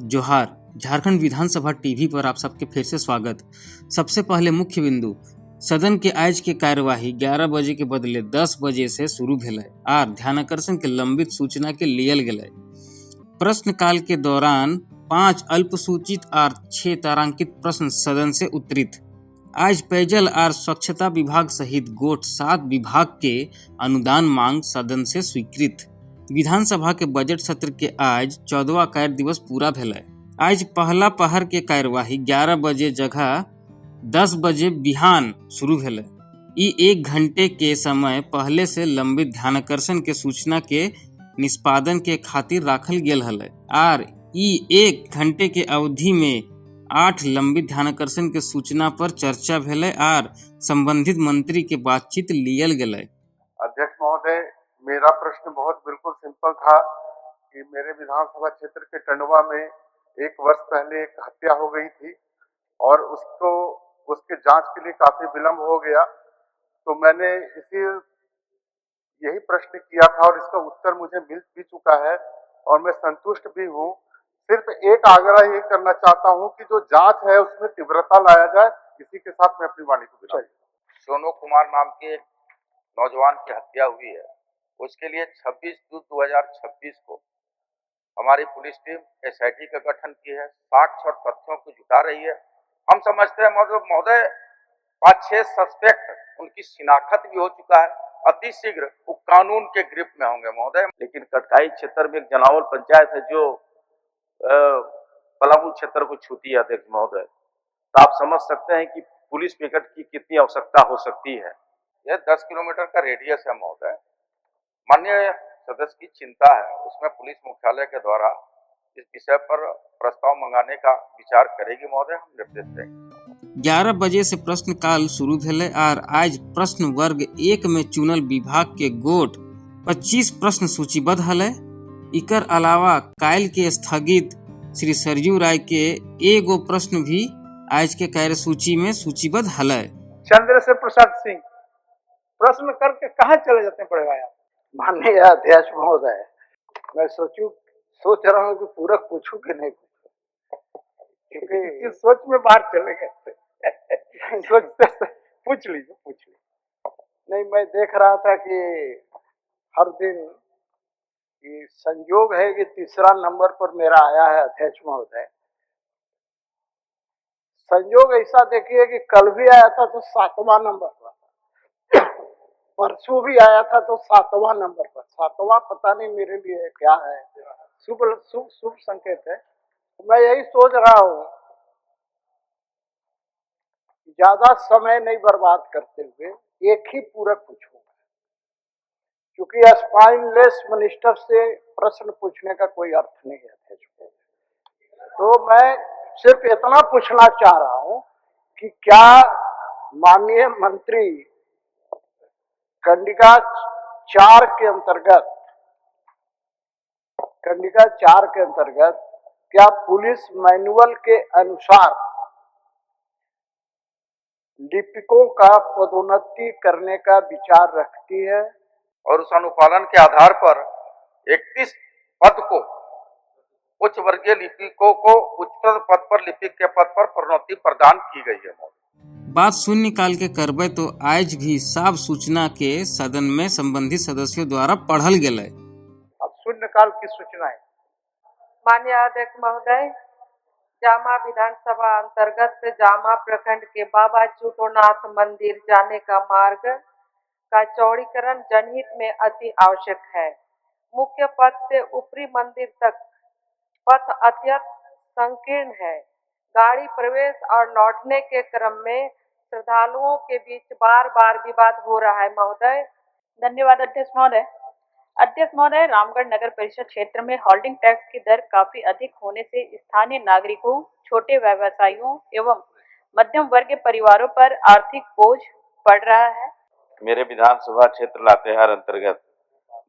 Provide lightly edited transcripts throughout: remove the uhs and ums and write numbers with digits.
जोहार। झारखंड विधानसभा टीवी पर आप सबके फिर से स्वागत। सबसे पहले मुख्य बिंदु, सदन के आज के कार्यवाही 11 बजे के बदले 10 बजे से शुरू भेल आर ध्यानाकर्षण के लंबित सूचना के लियल गेल। प्रश्नकाल के दौरान 5 अल्पसूचित और 6 तारांकित प्रश्न सदन से उत्तरित। आज पेयजल और स्वच्छता विभाग सहित गोट 7 विभाग के अनुदान मांग सदन से स्वीकृत। विधानसभा के बजट सत्र के आज 14वां कार्य दिवस पूरा भेल। आज पहला पहर के कार्यवाही 11 बजे जगह 10 बजे बिहान शुरू भेल। ई 1 घंटे के समय पहले से लंबित ध्यानाकर्षण के सूचना के निष्पादन के खातिर राखल गेल हल और ई 1 घंटे के अवधि में 8 लंबित ध्यानाकर्षण के सूचना पर चर्चा भेल और संबंधित मंत्री के बातचीत लियल गेल। अध्यक्ष महोदय, मेरा प्रश्न बहुत बिल्कुल सिंपल था कि मेरे विधानसभा क्षेत्र के टंडवा में 1 वर्ष पहले एक हत्या हो गई थी और उसके जांच के लिए काफी विलंब हो गया। तो मैंने यही प्रश्न किया था और इसका उत्तर मुझे मिल भी चुका है और मैं संतुष्ट भी हूँ। सिर्फ एक आग्रह ये करना चाहता हूँ कि जो जांच है उसमें तीव्रता लाया जाए। इसी के साथ मैं अपनी वाणी को विराम। सोनू कुमार नाम के नौजवान की हत्या हुई है, उसके लिए 26 जून 2026 को हमारी पुलिस टीम SIT का गठन की है, साक्ष्य और तथ्यों को जुटा रही है। हम समझते हैं महोदय 5-6 सस्पेक्ट उनकी शिनाख्त भी हो चुका है, अति शीघ्र वो कानून के ग्रिप में होंगे महोदय। लेकिन कटकाई क्षेत्र में एक जनावल पंचायत है जो पलामू क्षेत्र को छूती है अध्यक्ष महोदय, तो आप समझ सकते हैं कि पुलिस पिकेट की कितनी आवश्यकता हो सकती है। यह 10 किलोमीटर का रेडियस है महोदय। माननीय सदस्य की चिंता है, उसमें पुलिस मुख्यालय के द्वारा इस विषय पर प्रस्ताव मंगाने का विचार करेगी महोदय, हम निर्देश देंगे। 11 बजे से प्रश्न काल शुरू भेले और आज प्रश्न वर्ग 1 में चुनल विभाग के गोट 25 प्रश्न सूचीबद्ध हले। इकर अलावा काल के स्थगित श्री सरजू राय के एगो प्रश्न भी आज के कार्यसूची में सूचीबद्ध हले। चंद्रशेखर प्रसाद सिंह प्रश्न करके कहाँ चले जाते हैं बड़े भाई आप? माननीय अध्यक्ष महोदय, मैं सोच रहा हूँ कि पूरक पूछूं कि नहीं पूछूं, क्योंकि सोच में बाहर चले गए। सोचते पूछ लीजिए। नहीं, मैं देख रहा था कि हर दिन ये संयोग है कि तीसरा नंबर पर मेरा आया है अध्यक्ष महोदय। संयोग ऐसा देखिए कि कल भी आया था तो 7वां नंबर पर, परसों भी आया था तो 7वां नंबर पर। 7वां पता नहीं मेरे लिए क्या है, शुभ संकेत है। मैं यही सोच रहा हूँ ज्यादा समय नहीं बर्बाद करते हुए एक ही पूरक पूछूंगा, क्योंकि स्पाइनलेस मिनिस्टर से प्रश्न पूछने का कोई अर्थ नहीं है अध्यक्ष। तो मैं सिर्फ इतना पूछना चाह रहा हूं कि क्या माननीय मंत्री कंडिका 4 के अंतर्गत क्या पुलिस मैनुअल के अनुसार लिपिकों का पदोन्नति करने का विचार रखती है और उस अनुपालन के आधार पर 31 पद को उच्च वर्गीय लिपिकों को उच्चतर पद पर लिपिक के पद पर प्रोन्नति प्रदान की गई है। बात शून्यकाल के करबे तो आज भी साफ सूचना के सदन में संबंधित सदस्यों द्वारा पढ़ल गेल। अब शून्यकाल की सूचना है। माननीय अध्यक्ष महोदय, जामा विधानसभा अंतर्गत जामा प्रखंड के बाबा चूटोनाथ मंदिर जाने का मार्ग का चौड़ीकरण जनहित में अति आवश्यक है। मुख्य पथ से ऊपरी मंदिर तक पथ अत्यंत संकीर्ण है। गाड़ी प्रवेश और लौटने के क्रम में श्रद्धालुओं के बीच बार बार विवाद हो रहा है महोदय। धन्यवाद अध्यक्ष महोदय। अध्यक्ष महोदय, रामगढ़ नगर परिषद क्षेत्र में होल्डिंग टैक्स की दर काफी अधिक होने से स्थानीय नागरिकों, छोटे व्यवसायियों एवं मध्यम वर्गीय परिवारों पर आर्थिक बोझ पड़ रहा है। मेरे विधानसभा क्षेत्र लातेहार अंतर्गत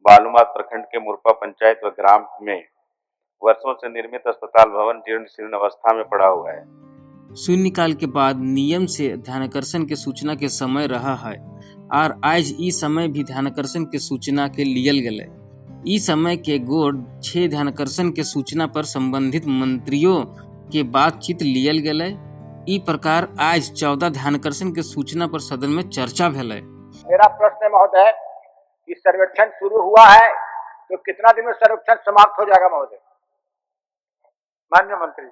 बालूमाथ प्रखंड के मुरपा पंचायत व ग्राम में वर्षों से निर्मित अस्पताल भवन जीर्ण शीर्ण अवस्था में पड़ा हुआ है। शून्यकाल के बाद नियम से ध्यानाकर्षण के सूचना के समय रहा है और आज ई समय भी ध्यानाकर्षण के सूचना के लियल गेल। इस समय के गोड 6 ध्यानाकर्षण के सूचना पर संबंधित मंत्रियों के बातचीत लियल गेल। ई प्रकार आज 14 ध्यानाकर्षण के सूचना पर सदन में चर्चा भेल। मेरा प्रश्न है महोदय कि सर्वेक्षण शुरू हुआ है तो कितना दिन में सर्वेक्षण समाप्त हो जाएगा महोदय? माननीय मंत्री।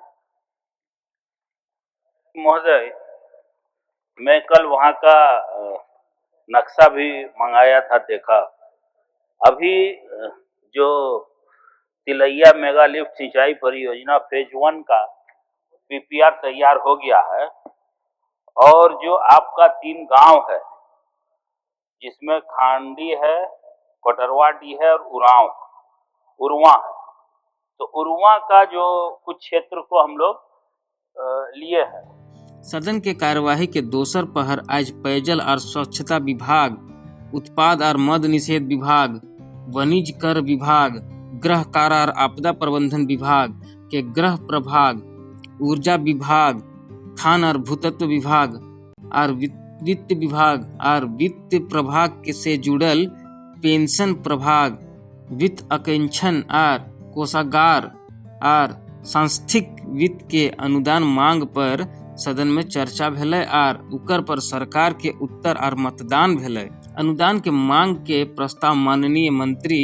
महोदय, मैं कल वहाँ का नक्शा भी मंगाया था, देखा। अभी जो तिलैया मेगा लिफ्ट सिंचाई परियोजना फेज 1 का पीपीआर तैयार हो गया है और जो आपका 3 गांव है जिसमें खांडी है, कोटरवाडी है और उरवा है, तो उरवा का जो कुछ क्षेत्र को हम लोग लिए हैं। सदन के कार्यवाही के दोसर पहर आज पेयजल और स्वच्छता विभाग, उत्पाद और मद निषेध विभाग, वाणिज्य कर विभाग, गृह कारा और आपदा प्रबंधन विभाग के गृह प्रभाग, ऊर्जा विभाग, खान और भूतत्व विभाग और वित्त विभाग और वित्त प्रभाग से जुड़ल पेंशन प्रभाग, वित्त अकेंक्षण और कोषागार और सांस्थिक वित्त के अनुदान मांग पर सदन में चर्चा भेलै और उकर पर सरकार के उत्तर और मतदान भेलै। अनुदान के मांग के प्रस्ताव माननीय मंत्री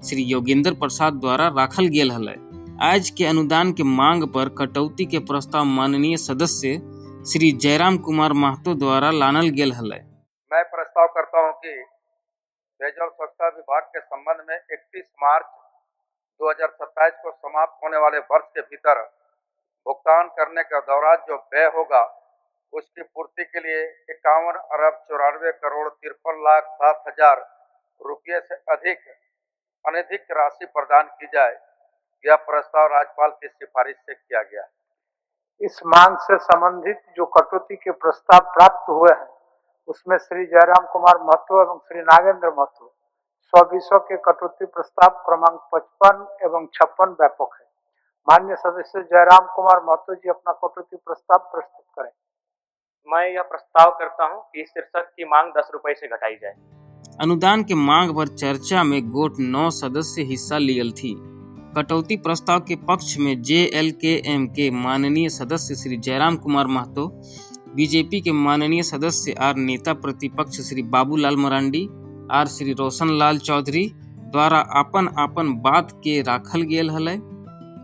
श्री योगेंद्र प्रसाद द्वारा राखल गेल हलै। आज के अनुदान के मांग पर कटौती के प्रस्ताव माननीय सदस्य श्री जयराम कुमार महतो द्वारा लानल गेल हलै। मैं प्रस्ताव करता हूं कि पेयजल स्वच्छता विभाग के संबंध में 31 मार्च 2027 को समाप्त होने वाले वर्ष के भीतर भुगतान करने के दौरान जो व्यय होगा उसकी पूर्ति के लिए 51 अरब 94 करोड़ 53 लाख 7 हजार रुपये से अनधिक राशि प्रदान की जाए। यह प्रस्ताव राज्यपाल की सिफारिश से किया गया। इस मांग से संबंधित जो कटौती के प्रस्ताव प्राप्त हुए हैं उसमें श्री जयराम कुमार महतो एवं श्री नागेंद्र महतो 100 के कटौती प्रस्ताव क्रमांक 55 एवं 56 व्यापक है। माननीय सदस्य जयराम कुमार महतो जी अपना कटौती प्रस्ताव प्रस्तुत करें। मैं यह प्रस्ताव करता हूं कि इस शीर्षक की मांग 10 रुपए से घटाई जाए। अनुदान के मांग पर चर्चा में गोट 9 सदस्य हिस्सा लियल थी। कटौती प्रस्ताव के पक्ष में JLKM के माननीय सदस्य श्री जयराम कुमार महतो, बीजेपी के माननीय सदस्य और नेता प्रतिपक्ष श्री बाबूलाल मरांडी और श्री रोशनलाल चौधरी द्वारा अपन बात के राखल गेल हलै,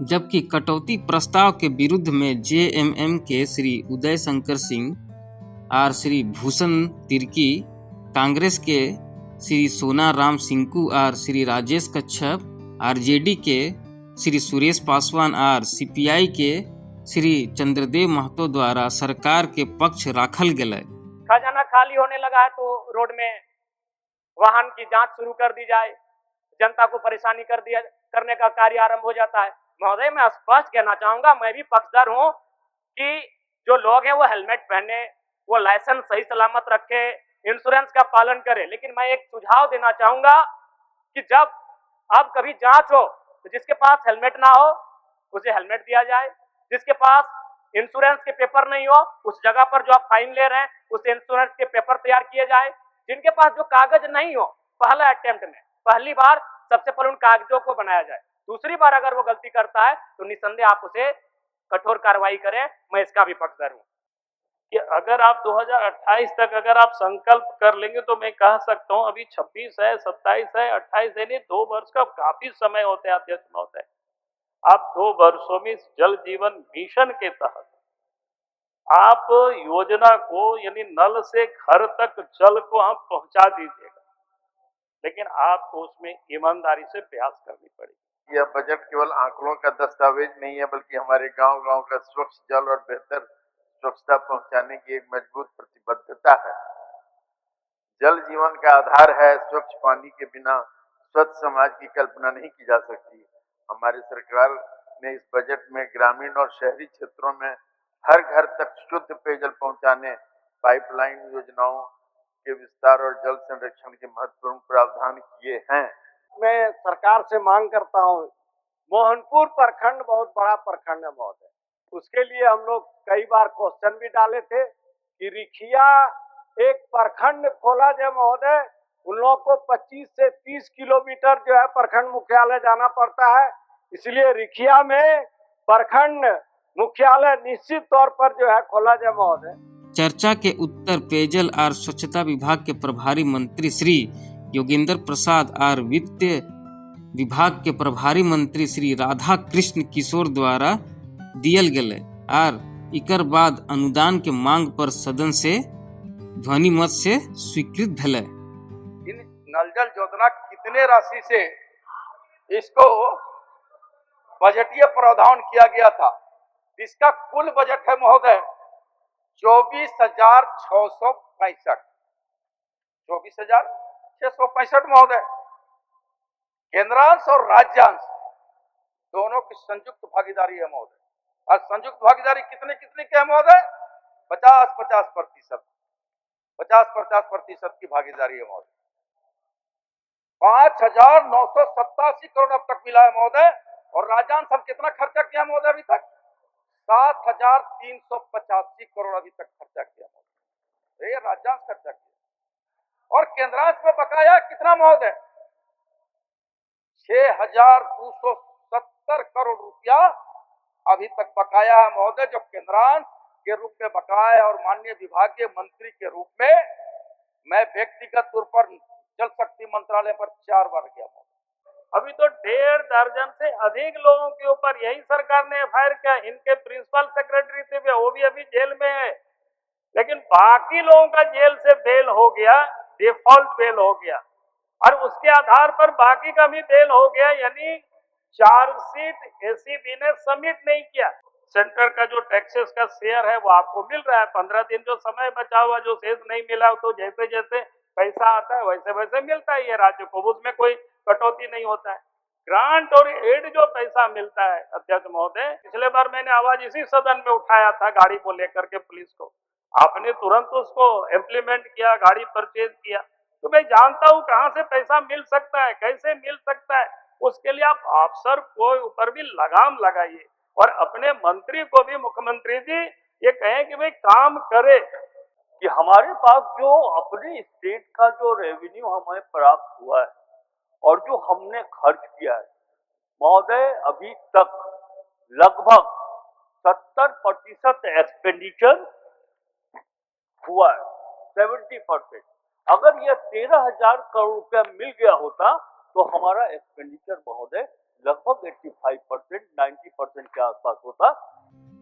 जबकि कटौती प्रस्ताव के विरुद्ध में JMM के श्री उदय शंकर सिंह और श्री भूषण तिर्की, कांग्रेस के श्री सोना राम सिंकू और श्री राजेश कच्छप, RJD के श्री सुरेश पासवान और CPI के श्री चंद्रदेव महतो द्वारा सरकार के पक्ष राखल गेलै। खजाना खाली होने लगा है तो रोड में वाहन की जांच शुरू कर दी जाए, जनता को परेशानी करने का कार्य आरंभ हो जाता है। महोदय, मैं स्पष्ट कहना चाहूंगा, मैं भी पक्षधर हूं कि जो लोग हैं वो हेलमेट पहने, वो लाइसेंस सही सलामत रखे, इंश्योरेंस का पालन करे। लेकिन मैं एक सुझाव देना चाहूंगा कि जब अब कभी जांच हो तो जिसके पास हेलमेट ना हो उसे हेलमेट दिया जाए, जिसके पास इंश्योरेंस के पेपर नहीं हो उस जगह पर जो आप फाइन ले रहे हैं उस इंश्योरेंस के पेपर तैयार किए जाए। जिनके पास जो कागज नहीं हो पहला अटेम्प्ट में पहली बार सबसे पहले उन कागजों को बनाया जाए। दूसरी बार अगर वो गलती करता है तो निसंदेह आप उसे कठोर कार्रवाई करें। मैं इसका भी पक्षधर हूं कि अगर आप 2028 तक अगर आप संकल्प कर लेंगे तो मैं कह सकता हूं, अभी 26 है, 27 है, 28 है, नहीं 2 वर्ष का काफी समय होता है अध्यक्ष महोदय। आप 2 वर्षों में जल जीवन मिशन के तहत आप योजना को यानी नल से घर तक जल को हम पहुंचा दीजिएगा, लेकिन आपको उसमें ईमानदारी से प्रयास करनी पड़ेगी। यह बजट केवल आंकड़ों का दस्तावेज नहीं है, बल्कि हमारे गांव-गांव का स्वच्छ जल और बेहतर स्वच्छता पहुंचाने की एक मजबूत प्रतिबद्धता है। जल जीवन का आधार है। स्वच्छ पानी के बिना स्वच्छ समाज की कल्पना नहीं की जा सकती। हमारी सरकार ने इस बजट में ग्रामीण और शहरी क्षेत्रों में हर घर तक शुद्ध पेयजल पहुंचाने, पाइपलाइन योजनाओं के विस्तार और जल संरक्षण के महत्वपूर्ण प्रावधान किए हैं। मैं सरकार से मांग करता हूं, मोहनपुर प्रखंड बहुत बड़ा प्रखंड है महोदय, उसके लिए हम लोग कई बार क्वेश्चन भी डाले थे कि रिखिया एक प्रखंड खोला जाए महोदय, उन लोगों को 25 से 30 किलोमीटर जो है प्रखंड मुख्यालय जाना पड़ता है। इसलिए रिखिया में प्रखंड मुख्यालय निश्चित तौर पर जो है खोला जाए महोदय। चर्चा के उत्तर पेयजल और स्वच्छता विभाग के प्रभारी मंत्री श्री योगेंद्र प्रसाद और वित्त विभाग के प्रभारी मंत्री श्री राधा कृष्ण किशोर द्वारा दियल गेले और इकर बाद अनुदान के मांग पर सदन से ध्वनि मत से स्वीकृत भेले। इन नल जल योजना कितने राशि से इसको बजटीय प्रावधान किया गया था, इसका कुल बजट है महोदय 24,665 24,665 महोदय। केंद्रांश और राज्यांश दोनों की संयुक्त भागीदारी है महोदय। और संयुक्त भागीदारी कितने कितने के है महोदय? 50-50% 50-50% की भागीदारी है महोदय। 5,987 करोड़ अब तक मिला है महोदय। और राज्यांश हम कितना खर्चा किया महोदय अभी तक? 7,385 करोड़ अभी तक खर्चा किया महोदय। ये राज्यांश खर्चा किया। और केंद्रांश में बकाया कितना महोदय? 6,270 करोड़ रुपया अभी तक बकाया है महोदय, जो केंद्रांश के रूप में बकाया है। और माननीय विभागीय मंत्री के रूप में मैं व्यक्तिगत तौर पर जल शक्ति मंत्रालय पर 4 बार गया महोदय। अभी तो 1.5 दर्जन से अधिक लोगों के ऊपर यही सरकार ने एफआईआर किया। इनके प्रिंसिपल सेक्रेटरी थे, वो भी अभी जेल में है। लेकिन बाकी लोगों का जेल से बेल हो गया, डिफॉल्ट बेल हो गया, और उसके आधार पर बाकी का भी बेल हो गया। यानी चार्जशीट एसीबी ने सबमिट नहीं किया। सेंटर का जो टैक्सेस का शेयर है वो आपको मिल रहा है। 15 दिन जो समय बचा हुआ, जो शेष नहीं मिला, तो जैसे जैसे पैसा आता है वैसे वैसे मिलता है ये राज्य को, उसमें कोई कटौती नहीं होता है। ग्रांट और एड जो पैसा मिलता है अध्यक्ष महोदय, पिछले बार मैंने आवाज इसी सदन में उठाया था गाड़ी को लेकर के पुलिस को, आपने तुरंत उसको इम्प्लीमेंट किया, गाड़ी परचेज किया। तो मैं जानता हूं कहां से पैसा मिल सकता है, कैसे मिल सकता है। उसके लिए आप अफसर को ऊपर भी लगाम लगाइए और अपने मंत्री को भी, मुख्यमंत्री जी, ये कहें कि भाई काम करे कि हमारे पास जो अपने स्टेट का जो रेवेन्यू हमें प्राप्त हुआ है और जो हमने खर्च किया है महोदय, अभी तक लगभग 70% एक्सपेंडिचर हुआ है, 70%। अगर यह 13,000 करोड़ रुपया मिल गया होता तो हमारा एक्सपेंडिचर महोदय लगभग 85%, 90% के आसपास होता।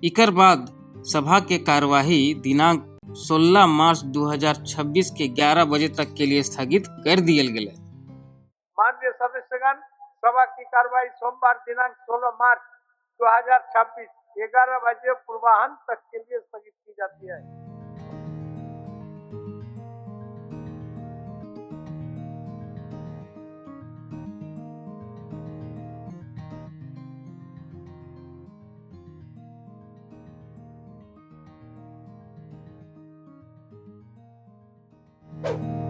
इकर बाद सभा के कार्यवाही दिनांक 16 मार्च 2026 के 11 बजे तक के लिए स्थगित कर दियल गेले। माननीय सदस्यगण, सभा की कार्यवाही सोमवार दिनांक 16 मार्च 2026 11 बजे पूर्वाह्न तक के लिए स्थगित की जाती है। you